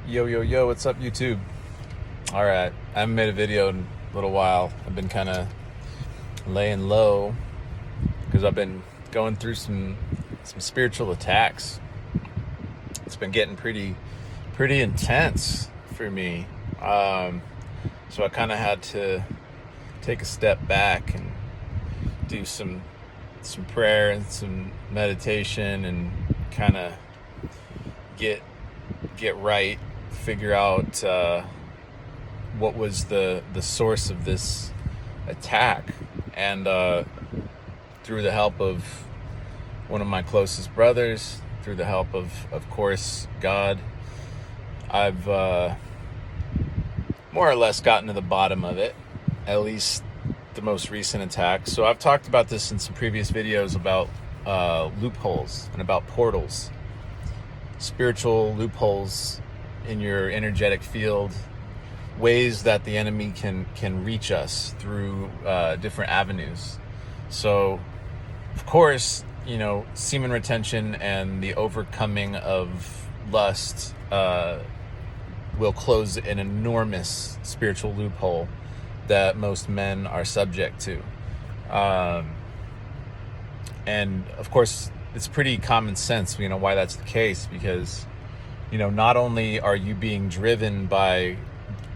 Yo, yo, yo, what's up, YouTube? All right, I haven't made a video in a little while. I've been kind of laying low because I've been going through some spiritual attacks. It's been getting pretty intense for me. So I kind of had to take a step back and do some prayer and some meditation and kind of get right, figure out what was the source of this attack, and through the help of one of my closest brothers, through the help of course God, I've more or less gotten to the bottom of it, at least the most recent attack. So I've talked about this in some previous videos about loopholes and about portals, spiritual loopholes in your energetic field, ways that the enemy can reach us through different avenues. So of course, semen retention and the overcoming of lust will close an enormous spiritual loophole that most men are subject to. And of course, it's pretty common sense, why that's the case, because, not only are you being driven by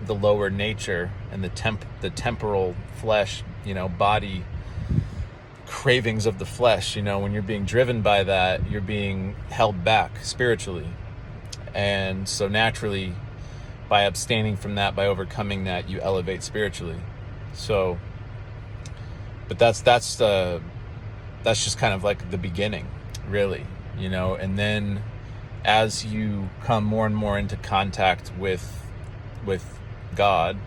the lower nature and the temporal flesh, body cravings of the flesh, when you're being driven by that, you're being held back spiritually. And so naturally, by abstaining from that, by overcoming that, you elevate spiritually. So, but that's just kind of like the beginning, really, and then as you come more and more into contact with God,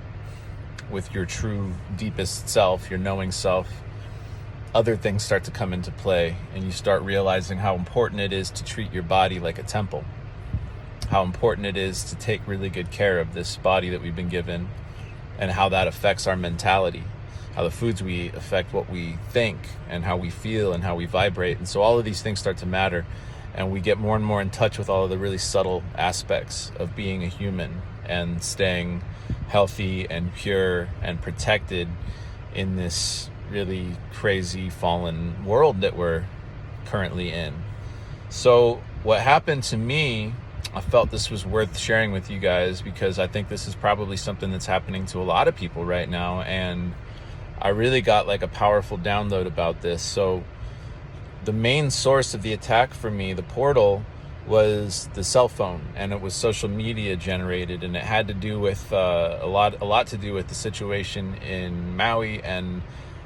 with your true deepest self, your knowing self, other things start to come into play, and you start realizing how important it is to treat your body like a temple, how important it is to take really good care of this body that we've been given, and how that affects our mentality, how the foods we eat affect what we think and how we feel and how we vibrate. And so all of these things start to matter, and we get more and more in touch with all of the really subtle aspects of being a human and staying healthy and pure and protected in this really crazy fallen world that we're currently in. So what happened to me, I felt this was worth sharing with you guys, because I think this is probably something that's happening to a lot of people right now, and I really got like a powerful download about this. So the main source of the attack for me, the portal, was the cell phone, and it was social media generated, and it had to do with a lot to do with the situation in Maui and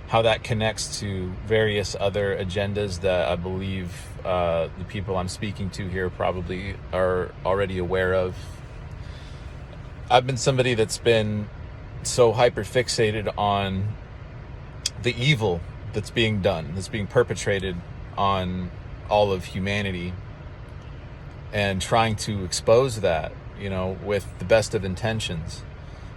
how that connects to various other agendas that I believe the people I'm speaking to here probably are already aware of. I've been somebody that's been so hyper fixated on the evil that's being done, that's being perpetrated on all of humanity, and trying to expose that, with the best of intentions.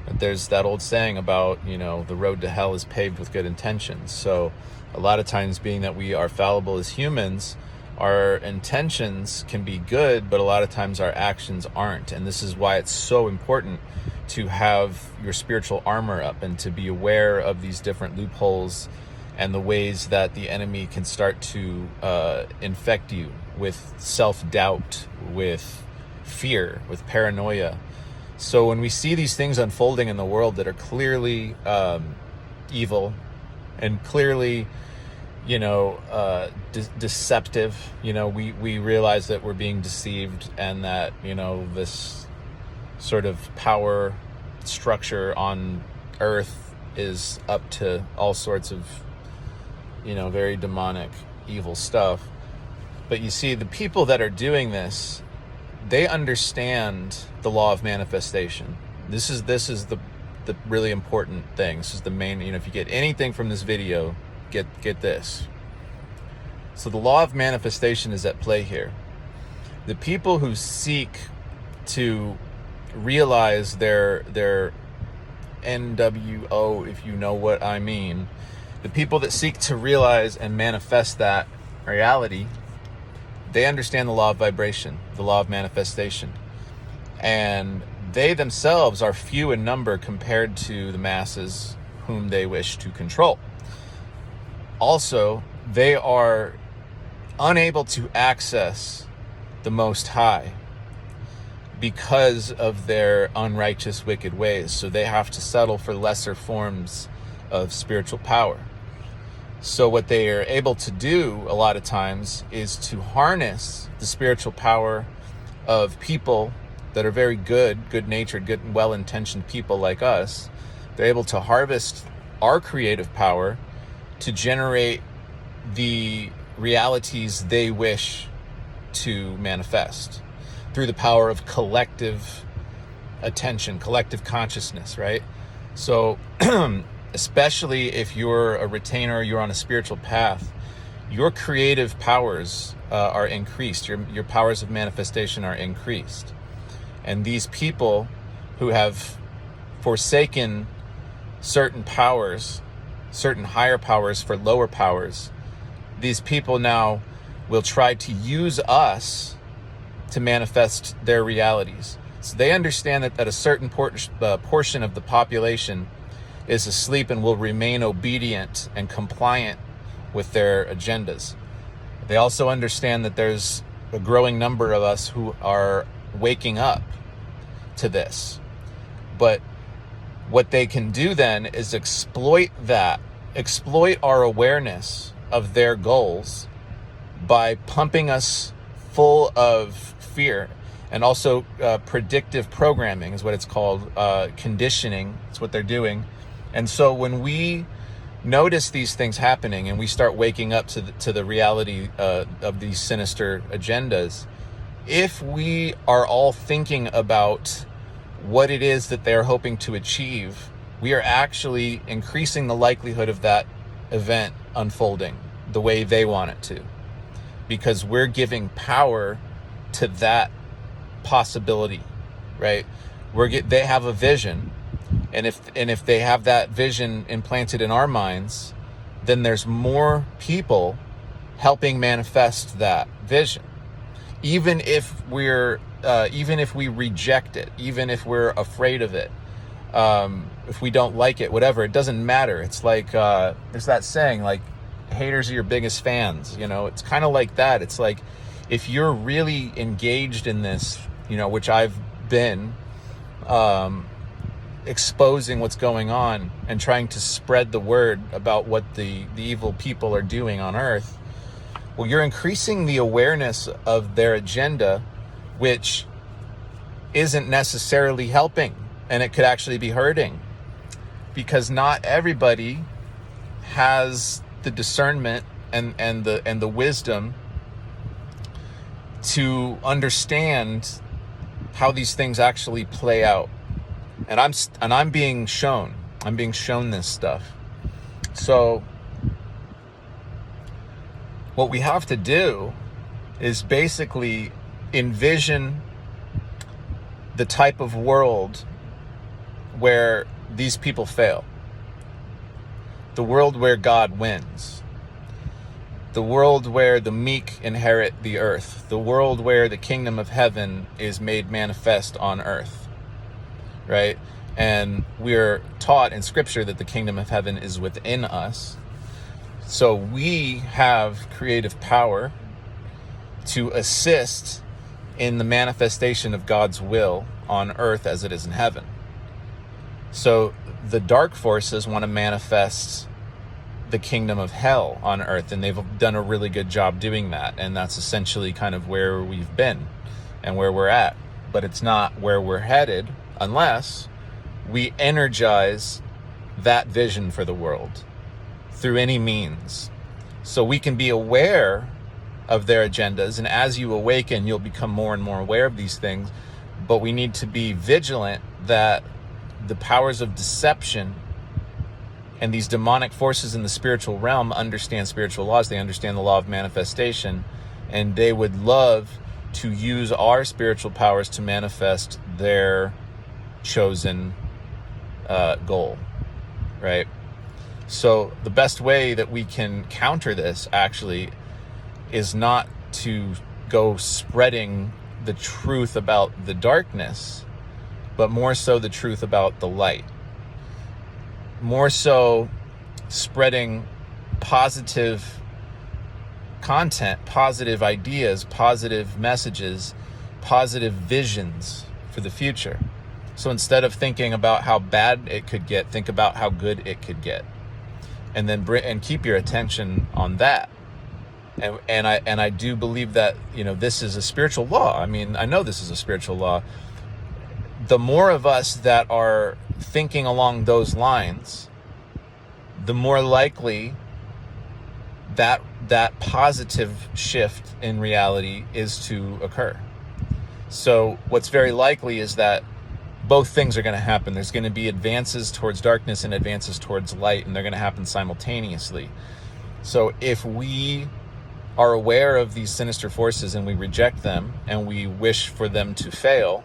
There's that old saying about, the road to hell is paved with good intentions. So a lot of times, being that we are fallible as humans, our intentions can be good, but a lot of times our actions aren't. And this is why it's so important to have your spiritual armor up and to be aware of these different loopholes and the ways that the enemy can start to infect you with self-doubt, with fear, with paranoia. So when we see these things unfolding in the world that are clearly evil and clearly, deceptive, we realize that we're being deceived, and that, this sort of power structure on earth is up to all sorts of, very demonic, evil stuff. But you see, the people that are doing this, they understand the law of manifestation. This is the really important thing. This is the main, if you get anything from this video, get this. So the law of manifestation is at play here. The people who seek to realize their NWO, if you know what I mean, the people that seek to realize and manifest that reality, they understand the law of vibration, the law of manifestation. and they themselves are few in number compared to the masses whom they wish to control. Also, they are unable to access the Most High because of their unrighteous, wicked ways. So they have to settle for lesser forms of spiritual power. So what they are able to do a lot of times is to harness the spiritual power of people that are very good-natured, good and well-intentioned people like us. They're able to harvest our creative power to generate the realities they wish to manifest through the power of collective attention, collective consciousness, right? So especially if you're a retainer, you're on a spiritual path, your creative powers are increased. Your powers of manifestation are increased. And these people who have forsaken certain powers, certain higher powers for lower powers, these people now will try to use us to manifest their realities. So they understand that a certain portion of the population is asleep and will remain obedient and compliant with their agendas. They also understand that there's a growing number of us who are waking up to this. But what they can do then is exploit our awareness of their goals by pumping us full of fear, and also predictive programming is what it's called, conditioning. It's what they're doing. And so when we notice these things happening and we start waking up to the reality of these sinister agendas, if we are all thinking about what it is that they're hoping to achieve, we are actually increasing the likelihood of that event unfolding the way they want it to, because we're giving power to that possibility, right? They have a vision, and if they have that vision implanted in our minds, then there's more people helping manifest that vision. Even if we reject it, even if we're afraid of it, if we don't like it, whatever, it doesn't matter. It's like there's that saying, like, haters are your biggest fans. It's kind of like that. It's like, if you're really engaged in this, which I've been, exposing what's going on and trying to spread the word about what the evil people are doing on earth, well, you're increasing the awareness of their agenda, which isn't necessarily helping, and it could actually be hurting, because not everybody has the discernment and the wisdom to understand how these things actually play out. And I'm being shown this stuff. So what we have to do is basically envision the type of world where these people fail. The world where God wins. The world where the meek inherit the earth. The world where the kingdom of heaven is made manifest on earth. Right? And we're taught in scripture that the kingdom of heaven is within us. So we have creative power to assist in the manifestation of God's will on earth as it is in heaven. So the dark forces want to manifest the kingdom of hell on earth, and they've done a really good job doing that. And that's essentially kind of where we've been and where we're at. But it's not where we're headed unless we energize that vision for the world through any means. So we can be aware of their agendas, and as you awaken, you'll become more and more aware of these things. But we need to be vigilant that the powers of deception and these demonic forces in the spiritual realm understand spiritual laws. They understand the law of manifestation, and they would love to use our spiritual powers to manifest their chosen goal, right? So the best way that we can counter this actually is not to go spreading the truth about the darkness, but more so the truth about the light. More so spreading positive content, positive ideas, positive messages, positive visions for the future. So instead of thinking about how bad it could get, think about how good it could get, and then keep your attention on that. And I do believe that, this is a spiritual law. I mean, I know this is a spiritual law. The more of us that are thinking along those lines, the more likely that positive shift in reality is to occur. So what's very likely is that both things are going to happen. There's going to be advances towards darkness and advances towards light, and they're going to happen simultaneously. So if we are aware of these sinister forces and we reject them and we wish for them to fail,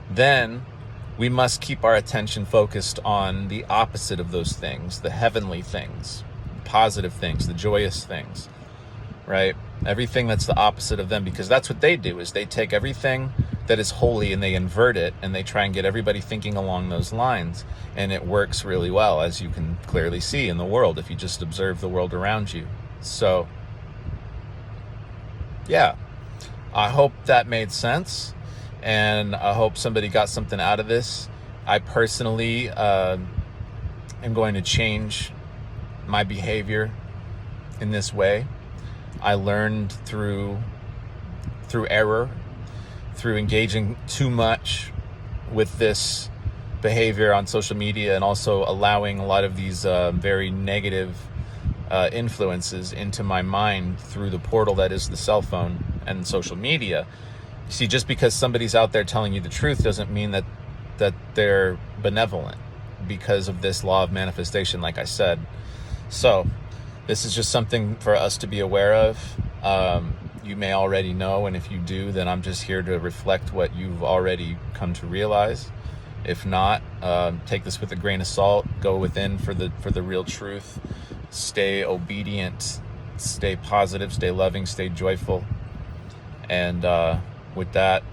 then we must keep our attention focused on the opposite of those things, the heavenly things, the positive things, the joyous things, right? Everything that's the opposite of them, because that's what they do, is they take everything that is holy and they invert it, and they try and get everybody thinking along those lines. And it works really well, as you can clearly see in the world if you just observe the world around you. So, yeah, I hope that made sense, and I hope somebody got something out of this. I personally am going to change my behavior in this way. I learned through error, through engaging too much with this behavior on social media, and also allowing a lot of these very negative influences into my mind through the portal that is the cell phone and social media. See, just because somebody's out there telling you the truth doesn't mean that they're benevolent, because of this law of manifestation, like I said. So this is just something for us to be aware of. You may already know, and if you do, then I'm just here to reflect what you've already come to realize. If not, take this with a grain of salt. Go within for the real truth. Stay obedient, stay positive, stay loving, stay joyful. And with that,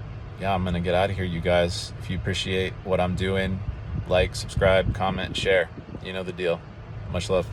yeah, I'm going to get out of here, you guys. If you appreciate what I'm doing, like, subscribe, comment, share. You know the deal. Much love.